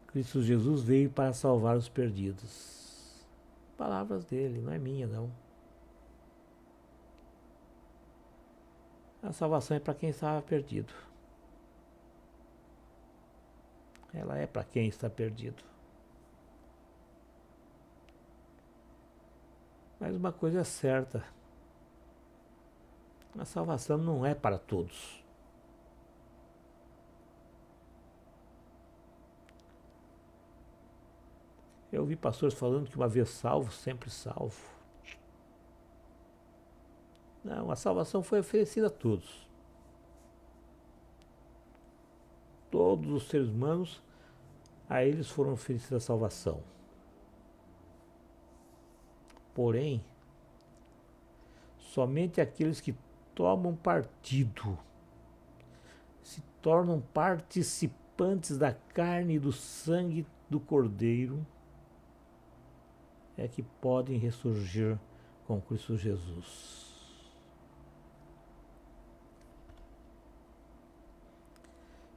Cristo Jesus veio para salvar os perdidos. Palavras dele, não é minha, não. A salvação é para quem estava perdido. Ela é para quem está perdido. Mas uma coisa é certa: a salvação não é para todos. Eu ouvi pastores falando que uma vez salvo, sempre salvo. Não, a salvação foi oferecida a todos. Todos os seres humanos, a eles foram oferecidas a salvação. Porém, somente aqueles que tomam partido, se tornam participantes da carne e do sangue do Cordeiro, é que podem ressurgir com Cristo Jesus.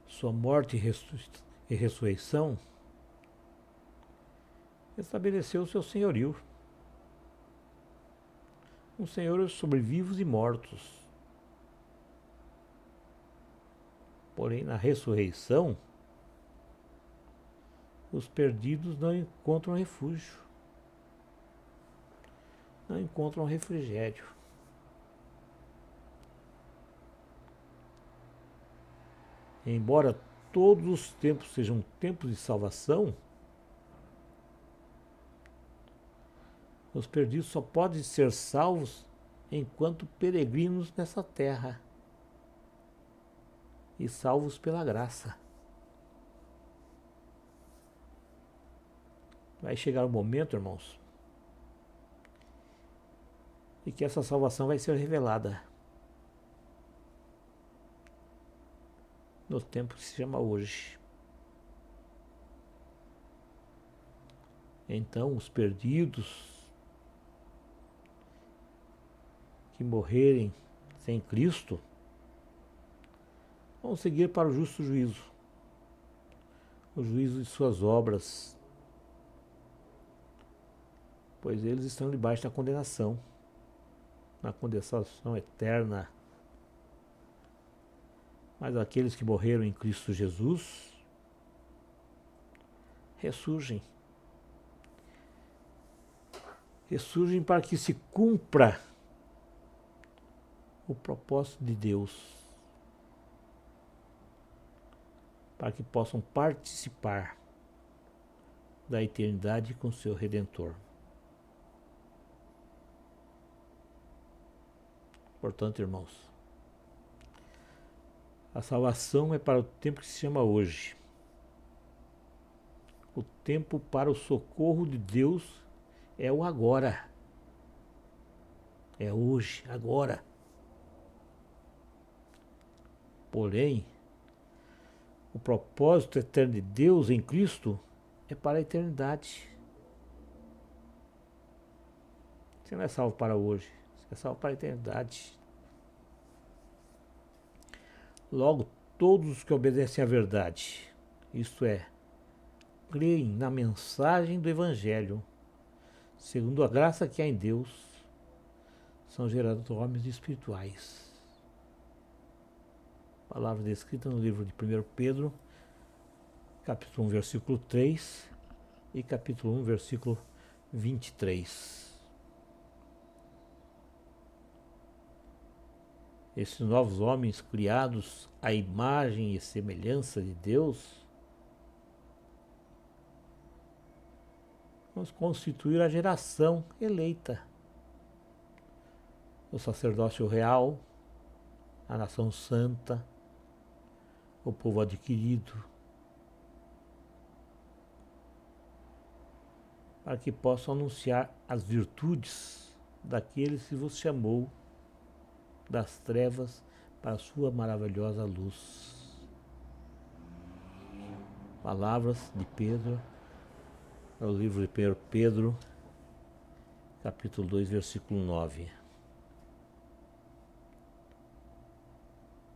Sua morte e ressurreição estabeleceu o seu senhorio. Um senhorio sobre vivos e mortos. Porém, na ressurreição, os perdidos não encontram refúgio. não encontram refrigério. Embora todos os tempos sejam tempos de salvação, os perdidos só podem ser salvos enquanto peregrinos nessa terra e salvos pela graça. Vai chegar o momento, irmãos, em que essa salvação vai ser revelada no tempo que se chama hoje. Então, os perdidos que morrerem sem Cristo vão seguir para o justo juízo, o juízo de suas obras, pois eles estão debaixo da condenação, na condenação eterna. Mas aqueles que morreram em Cristo Jesus ressurgem. Ressurgem para que se cumpra o propósito de Deus, para que possam participar da eternidade com seu Redentor. Portanto, irmãos, a salvação é para o tempo que se chama hoje. O tempo para o socorro de Deus é o agora. É hoje, agora. Porém, o propósito eterno de Deus em Cristo é para a eternidade. Você não é salvo para hoje, você é salvo para a eternidade. Logo, todos os que obedecem à verdade, isto é, creem na mensagem do Evangelho, segundo a graça que há em Deus, são gerados homens espirituais. Palavra descrita no livro de 1 Pedro, capítulo 1, versículo 3 e capítulo 1, versículo 23. Esses novos homens criados à imagem e semelhança de Deus vão constituir a geração eleita, o sacerdócio real, a nação santa, o povo adquirido, para que possam anunciar as virtudes daquele que vos chamou das trevas para a sua maravilhosa luz. Palavras de Pedro, no livro de 1 Pedro, capítulo 2, versículo 9.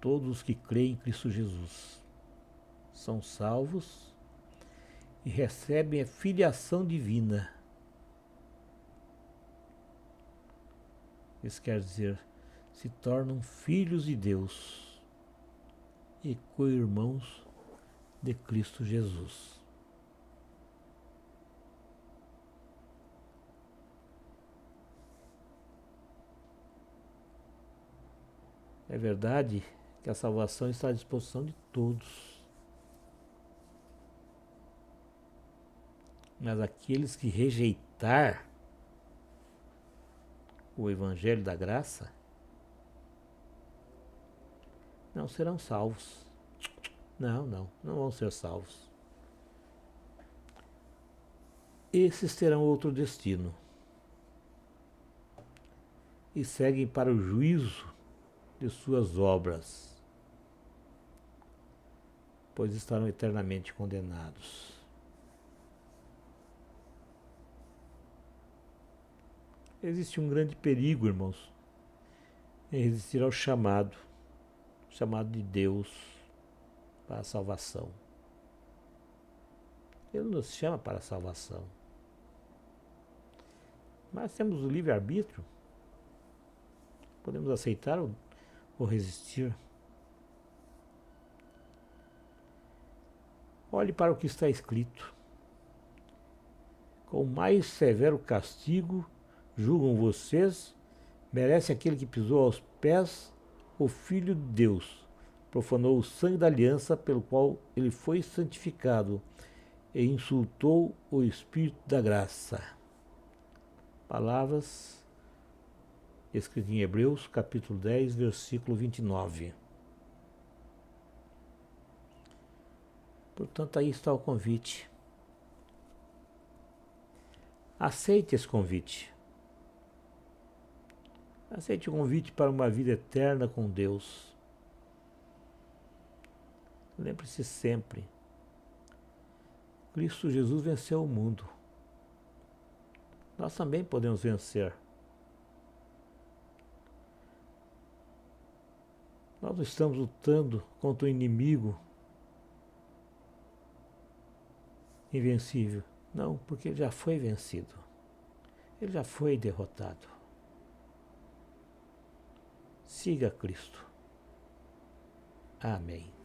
Todos os que creem em Cristo Jesus são salvos e recebem a filiação divina. Isso quer dizer, se tornam filhos de Deus e co-irmãos de Cristo Jesus. É verdade que a salvação está à disposição de todos. Mas aqueles que rejeitar o Evangelho da Graça não serão salvos. Não vão ser salvos. Esses terão outro destino e seguem para o juízo de suas obras, pois estarão eternamente condenados. Existe um grande perigo, irmãos, em resistir ao chamado de Deus para a salvação. Ele nos chama para a salvação. Mas temos o livre-arbítrio. Podemos aceitar ou resistir. Olhe para o que está escrito. Com mais severo castigo julgam vocês, merece aquele que pisou aos pés o Filho de Deus, profanou o sangue da aliança pelo qual ele foi santificado e insultou o Espírito da graça. Palavras escritas em Hebreus, capítulo 10, versículo 29. Portanto, aí está o convite. Aceite esse convite. Aceite o convite para uma vida eterna com Deus. Lembre-se sempre, Cristo Jesus venceu o mundo. Nós também podemos vencer. Nós não estamos lutando contra o inimigo invencível. Não, porque ele já foi vencido. Ele já foi derrotado. Siga Cristo. Amém.